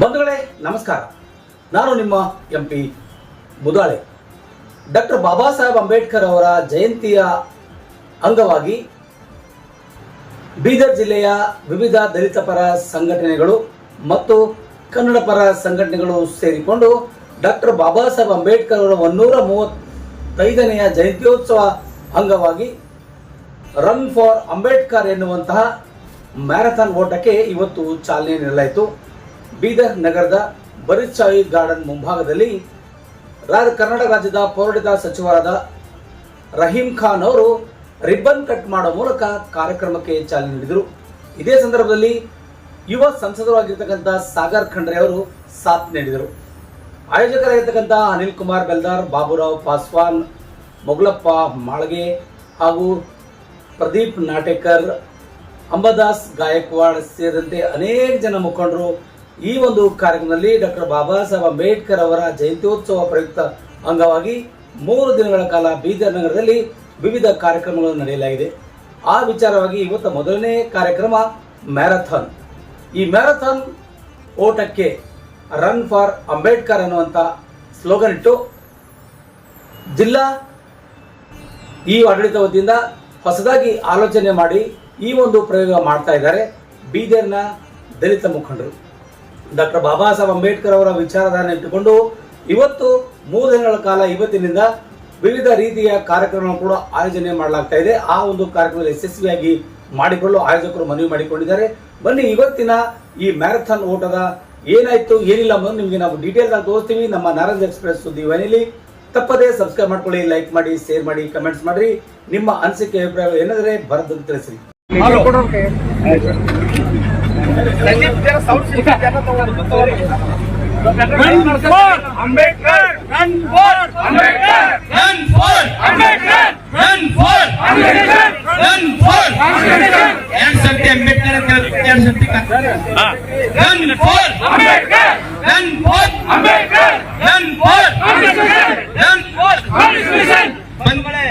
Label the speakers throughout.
Speaker 1: ಬಂಧುಗಳೇ ನಮಸ್ಕಾರ. ನಾನು ನಿಮ್ಮ MP ಮುದಾಳೆ. ಡಾಕ್ಟರ್ ಬಾಬಾ ಸಾಹೇಬ್ ಅಂಬೇಡ್ಕರ್ ಅವರ ಜಯಂತಿಯ ಅಂಗವಾಗಿ ಬೀದರ್ ಜಿಲ್ಲೆಯ ವಿವಿಧ ದಲಿತ ಪರ ಸಂಘಟನೆಗಳು ಮತ್ತು ಕನ್ನಡ ಪರ ಸಂಘಟನೆಗಳು ಸೇರಿಕೊಂಡು ಡಾಕ್ಟರ್ ಬಾಬಾ ಸಾಹೇಬ್ ಅಂಬೇಡ್ಕರ್ ಅವರ 135ನೆಯ ಜಯಂತ್ಯೋತ್ಸವ ಅಂಗವಾಗಿ ರನ್ ಫಾರ್ ಅಂಬೇಡ್ಕರ್ ಎನ್ನುವಂತಹ ಮ್ಯಾರಥಾನ್ ಓಟಕ್ಕೆ ಇವತ್ತು ಚಾಲನೆ ನೀಡಲಾಯಿತು. ಬೀದರ್ ನಗರದ ಬರಿಚಾಯಿ ಗಾರ್ಡನ್ ಮುಂಭಾಗದಲ್ಲಿ ಕರ್ನಾಟಕ ರಾಜ್ಯದ ಪೌರಾಡಳಿತ ಸಚಿವರಾದ ರಹೀಂ ಖಾನ್ ಅವರು ರಿಬ್ಬನ್ ಕಟ್ ಮಾಡೋ ಮೂಲಕ ಕಾರ್ಯಕ್ರಮಕ್ಕೆ ಚಾಲನೆ ನೀಡಿದರು. ಇದೇ ಸಂದರ್ಭದಲ್ಲಿ ಯುವ ಸಂಸದರಾಗಿರ್ತಕ್ಕಂಥ ಸಾಗರ್ ಖಂಡ್ರೆ ಅವರು ಸಾಥ್ ನೀಡಿದರು. ಆಯೋಜಕರಾಗಿರ್ತಕ್ಕಂಥ ಅನಿಲ್ ಕುಮಾರ್ ಬೆಲ್ದಾರ್, ಬಾಬುರಾವ್ ಪಾಸ್ವಾನ್, ಮೊಗಲಪ್ಪ ಮಾಳ್ಗೆ ಹಾಗೂ ಪ್ರದೀಪ್ ನಾಟೇಕರ್, ಅಂಬದಾಸ್ ಗಾಯಕ್ವಾಡ್ ಸೇರಿದಂತೆ ಅನೇಕ ಜನ ಮುಖಂಡರು ಈ ಒಂದು ಕಾರ್ಯಕ್ರಮದಲ್ಲಿ ಡಾಕ್ಟರ್ ಬಾಬಾ ಸಾಹೇಬ್ ಅಂಬೇಡ್ಕರ್ ಅವರ ಜಯಂತ್ಯೋತ್ಸವ ಪ್ರಯುಕ್ತ ಅಂಗವಾಗಿ 3 ದಿನಗಳ ಕಾಲ ಬೀದರ್ ನಗರದಲ್ಲಿ ವಿವಿಧ ಕಾರ್ಯಕ್ರಮಗಳು ನಡೆಯಲಾಗಿದೆ. ಆ ವಿಚಾರವಾಗಿ ಇವತ್ತು ಮೊದಲನೇ ಕಾರ್ಯಕ್ರಮ ಮ್ಯಾರಥಾನ್. ಈ ಮ್ಯಾರಥಾನ್ ಓಟಕ್ಕೆ ರನ್ ಫಾರ್ ಅಂಬೇಡ್ಕರ್ ಅನ್ನುವಂಥ ಸ್ಲೋಗನ್ ಇಟ್ಟು ಜಿಲ್ಲಾ ಆಡಳಿತ ವತಿಯಿಂದ ಹೊಸದಾಗಿ ಆಲೋಚನೆ ಮಾಡಿ ಈ ಒಂದು ಪ್ರಯೋಗ ಮಾಡ್ತಾ ಇದ್ದಾರೆ ಬೀದರ್ನ ದಲಿತ ಮುಖಂಡರು. ಡಾಕ್ಟರ್ ಬಾಬಾ ಸಾಹೇಬ್ ಅಂಬೇಡ್ಕರ್ ಅವರ ವಿಚಾರಧಾರೆ ಇಟ್ಟುಕೊಂಡು ಇವತ್ತು 3 ದಿನಗಳ ಕಾಲ ಇವತ್ತಿನಿಂದ ವಿವಿಧ ರೀತಿಯ ಕಾರ್ಯಕ್ರಮ ಕೂಡ ಆಯೋಜನೆ ಮಾಡಲಾಗ್ತಾ ಇದೆ. ಆ ಒಂದು ಕಾರ್ಯಕ್ರಮದಲ್ಲಿ ಯಶಸ್ವಿಯಾಗಿ ಮಾಡಿಕೊಳ್ಳಲು ಆಯೋಜಕರು ಮನವಿ ಮಾಡಿಕೊಂಡಿದ್ದಾರೆ. ಬನ್ನಿ ಇವತ್ತಿನ ಈ ಮ್ಯಾರಥಾನ್ ಓಟದ ಏನಾಯ್ತು ಏನಿಲ್ಲ ಅನ್ನೋದು ನಿಮಗೆ ನಾವು ಡೀಟೇಲ್ಸ್ ಆಗಿ ತೋರಿಸ್ತೀವಿ. ನಮ್ಮ ನಾರಾಯಣ್ ಎಕ್ಸ್ಪ್ರೆಸ್ ಸುದ್ದಿ ವಾಹಿನಿಯಲ್ಲಿ ತಪ್ಪದೇ ಸಬ್ಸ್ಕ್ರೈಬ್ ಮಾಡ್ಕೊಳ್ಳಿ, ಲೈಕ್ ಮಾಡಿ, ಶೇರ್ ಮಾಡಿ, ಕಮೆಂಟ್ಸ್ ಮಾಡ್ರಿ. ನಿಮ್ಮ ಅನಿಸಿಕೆ ಅಭಿಪ್ರಾಯ ಏನಾದರೆ ಬರೆದು ತಿಳಿಸಿ.
Speaker 2: Run for Ambedkar! Run for Ambedkar! Run for Ambedkar! Run for Ambedkar! Run for Ambedkar! Yan sabti Ambedkar yan sabti ka. Run for Ambedkar! Run for Ambedkar! Run for Ambedkar! Run for Ambedkar! ಬಂದ್ಗಳೇ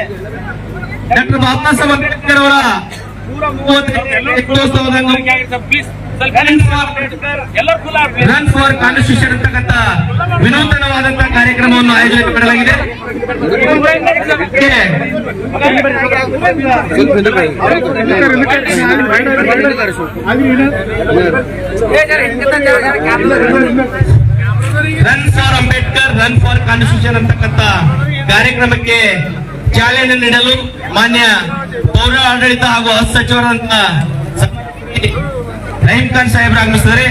Speaker 2: doctor Baba Saheb Ambedkar ಅವರ 135ನೇ run for constitution ಅಂತಕ್ಕಂಥ ವಿನೂತನವಾದಂತಹ ಕಾರ್ಯಕ್ರಮವನ್ನು ಆಯೋಜನೆ ಮಾಡಲಾಗಿದೆ. Run for Ambedkar, run for constitution ಅಂತಕ್ಕಂಥ ಕಾರ್ಯಕ್ರಮಕ್ಕೆ ಚಾಲನೆ ನೀಡಲು ಮಾನ್ಯ ಪೌರ ಆಡಳಿತ ಹಾಗೂ ಹೊಸ ಸಚಿವರಂತ ರಹೀಂ ಖಾನ್ ಸಾಹೇಬ್ರು ಆಗಮಿಸಿದರೆ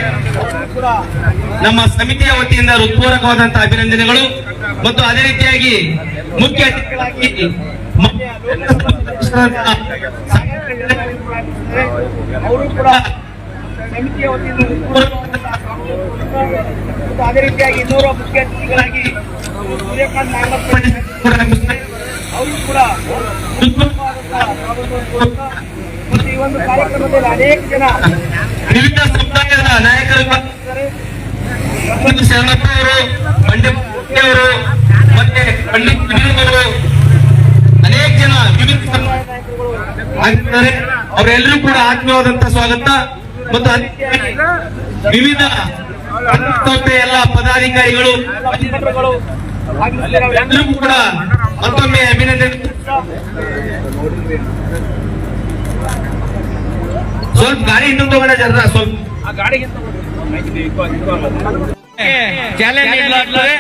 Speaker 2: ನಮ್ಮ ಸಮಿತಿಯ ವತಿಯಿಂದ ಹೃತ್ಪೂರ್ವಕವಾದಂತಹ ಅಭಿನಂದನೆಗಳು. ಮತ್ತು ಅದೇ ರೀತಿಯಾಗಿ ಮುಖ್ಯ ಅತಿಥಿಗಳಾಗಿ ಅವರು ಕೂಡ ಸಮಿತಿಯ ವತಿಯಿಂದ ಅದೇ ರೀತಿಯಾಗಿ ಇನ್ನೂರು ಮುಖ್ಯ ಅತಿಥಿಗಳಾಗಿ ಸೂರ್ಯಕಾಂತ್ ನಾಗಪ್ಪ ಅವರು ಕೂಡ ಮತ್ತು ಈ ಒಂದು ಕಾರ್ಯಕ್ರಮದಲ್ಲಿ ಅನೇಕ ಜನ ವಿವಿಧ ಸಮುದಾಯದ ನಾಯಕರು ಶರಣಪ್ಪ ಅವರು, ಬಂಡೆಯವರು, ಮತ್ತೆ ಪಂಡಿತ್ ಅವರು ಅನೇಕ ಜನ ವಿವಿಧ ಸಮುದಾಯ ನಾಯಕರುಗಳು ಆಗಿದ್ದಾರೆ. ಅವರೆಲ್ಲರೂ ಕೂಡ ಆತ್ಮೀಯವಾದಂತಹ ಸ್ವಾಗತ. ಮತ್ತು ವಿವಿಧ ಎಲ್ಲ ಪದಾಧಿಕಾರಿಗಳು ಎಲ್ಲರೂ ಕೂಡ ಮತ್ತೊಮ್ಮೆ ಅಭಿನಂದನೆ. ಸ್ವಲ್ಪ ಗಾಡಿ ಇನ್ನೊಂದು ತಗೊಂಡ ಜನ ಸ್ವಲ್ಪ ಚಾಲೆಂಜ್ ನೀಡಲಾಗುತ್ತದೆ.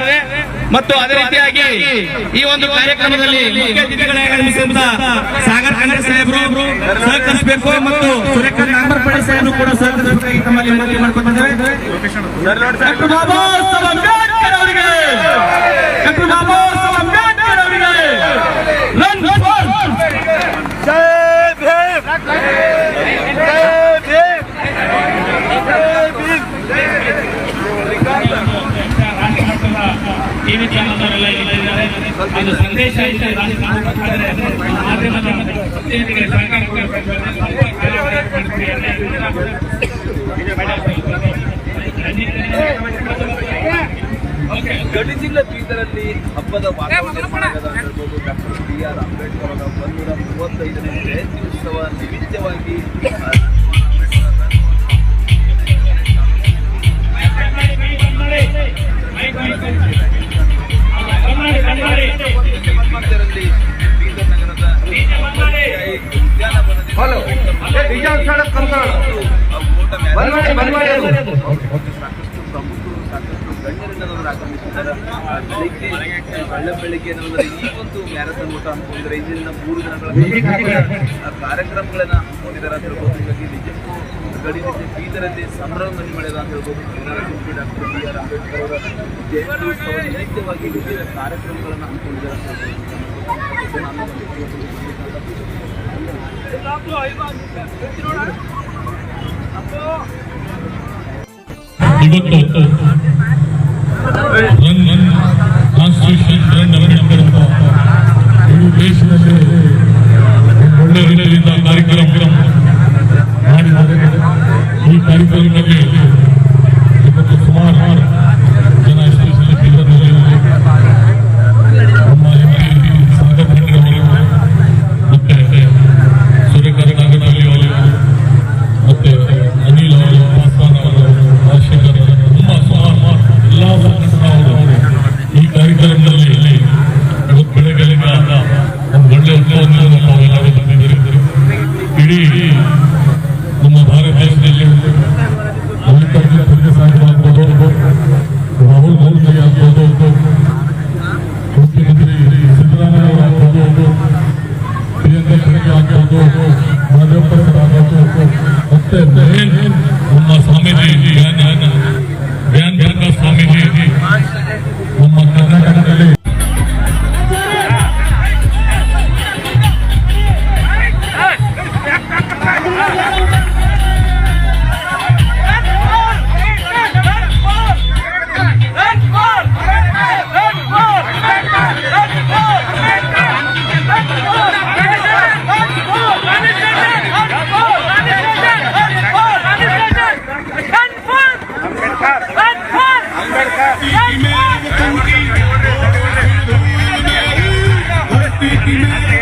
Speaker 2: ಮತ್ತು ಅದೇ ರೀತಿಯಾಗಿ ಈ ಒಂದು ಕಾರ್ಯಕ್ರಮದಲ್ಲಿ ಮುಖ್ಯ ಅತಿಥಿಗಳಾಗಿ ಸಾಗರ್ ಖಂಡ್ರೆ ಸಾಹೇಬರು ಸಹಕರಿಸಬೇಕು ಮತ್ತು ಸೂರ್ಯಕಾಂತ್ ನಾಗರಪಡೆ ಸಾಹೇಬರು ಕೂಡ ಸಹಕರಿಸಬೇಕಾಗಿ ತಮ್ಮಲ್ಲಿ ವಿನಂತಿ ಮಾಡ್ಕೊಂಡಿದ್ದೇವೆ. ಡಾಕ್ಟರ್ ಬಾಬಾ ಸಾಹೇಬ್ ಅಂಬೇಡ್ಕರ್ ಅವರಿಗೆ, ಡಾಕ್ಟರ್ ಬಾಬಾ ಸಾಹೇಬ್ ಅಂಬೇಡ್ಕರ್ ಅವರಿಗೆ run for Jai Bhim, Jai Bhim, TV ಚಾನಲ್ನವರೆಲ್ಲ ಇಲ್ಲಿದ್ದಾರೆ. ಅದು ಸಂದೇಶ ಮಾಧ್ಯಮದ
Speaker 3: ಗಡಿ ಜಿಲ್ಲೆ ಬೀದರಲ್ಲಿ ಹಬ್ಬದ ವಾತಾವರಣ ಡಾಕ್ಟರ್ BR ಅಂಬೇಡ್ಕರ್ ಅವರ 135ನೇ ಜಯಂತಿ ಉತ್ಸವ ನಿಮಿತ್ತವಾಗಿ
Speaker 2: ಫಾಲೋ ನಿಜ ಸಡಕ್ ಕಂಟ್ರೋಲ್ ಬಂದ್ ಮಾಡಿ ಅದು.
Speaker 3: ಸಾಕಷ್ಟು ಪ್ರಮುಖರು ಸಾಕಷ್ಟು ಗಣ್ಯರೆಲ್ಲರವರು ಆಗಮಿಸಿದ್ದಾರೆ. ಬೆಳಗ್ಗೆ ಏನಂದ್ರೆ ಈ ಒಂದು ಮ್ಯಾರಥಾನ್ ಓಟ ಅನ್ಕೊಂಡಿದ್ದಾರೆ. ಇಂದಿನ 3 ದಿನಗಳ ಕಾರ್ಯಕ್ರಮಗಳನ್ನ ಹಮ್ಮಿಕೊಂಡಿದ್ದಾರೆ ಅಂತ ಹೇಳ್ಬೋದು. ಹೀಗಾಗಿ ನಿಜಕ್ಕೂ ಗಡಿ ನಿಜ ಬೀದರಲ್ಲಿ ಸಂಭ್ರಮ ಮಳೆದ ಅಂತ ಹೇಳ್ಬೋದು. ಡಾಕ್ಟರ್ ಬಿ ಆರ್ ಅಂಬೇಡ್ಕರ್ ಅವರ ಜಯಂತ್ಯೋತ್ಸವ ನಿಮಿತ್ತವಾಗಿ ವಿವಿಧ ಕಾರ್ಯಕ್ರಮಗಳನ್ನು ಹಮ್ಮಿಕೊಂಡಿದ್ದಾರೆ ಅಂತ
Speaker 4: ಇವತ್ತು ಕಾನ್ಸ್ಟಿಟ್ಯೂಷನ್ ರನ್ ಅಂಬೇಡ್ಕರ್ ಇಡೀ ದೇಶದಲ್ಲಿ ಒಳ್ಳೆ ರೀತಿಯಿಂದ ಕಾರ್ಯಕ್ರಮ ಮಾಡಿದ್ದಾರೆ. ಈ ಕಾರ್ಯಕ್ರಮದಲ್ಲಿ ಇವತ್ತು ಸುಮಾರು ಜನ ಎಸ್ಪೆಷಲಿ ಬೀದರ್ನಲ್ಲಿ ನಮ್ಮ MP ಸಾಗರ್ ಖಂಡ್ರೆ ಅವರು ಮತ್ತೆ ಸೂರ್ಯಕಾಂತ್ ನಾಗನಹಳ್ಳಿ ಅವರು ಮತ್ತೆ ಅನಿಲ್ ಅವರು, ಪಾಸ್ವಾನ್ ಅವರು, ರಾಜಶೇಖರ್ ತುಂಬ ಸುಮಾರು ಎಲ್ಲ ಸಂಘಟನೆಯವರು ಈ ಕಾರ್ಯಕ್ರಮದಲ್ಲಿ ಇವತ್ತು ಬೆಳಗ್ಗೆಯಿಂದ ಒಂದು ಒಳ್ಳೆ ಉತ್ಸವವನ್ನು ನಾವೆಲ್ಲರೂ ತಂದಿದ್ದೀರಿ. ಇಡೀ ನಮ್ಮ ಭಾರತ ದೇಶದಲ್ಲಿ ಮಲ್ಲಿಕಾರ್ಜುನ ಖರ್ಗೆ ಸಾಹೇಬ್ ಆಗ್ಬೋದು, ರಾಹುಲ್ ಗಾಂಧಿ ಆಗ್ಬೋದು, ಮುಖ್ಯಮಂತ್ರಿ ಸಿದ್ದರಾಮಯ್ಯ ಅವರು ಆಗ್ಬೋದು, ಪ್ರಿಯಾಂಕಾ ಖರ್ಗೆ ಆಗ್ಬೋದು, ಮಾಧವಪ್ಪ ಸರ್ ಆಗ್ಬೋದು, ಮತ್ತೆ ನಮ್ಮ ಸ್ವಾಮೀಜಿ ಜ್ಞಾನ ಗಂಗಾ ಸ್ವಾಮೀಜಿ ನಮ್ಮ ಕರ್ನಾಟಕದಲ್ಲಿ
Speaker 2: ಅಂಬೇಡ್ಕರ್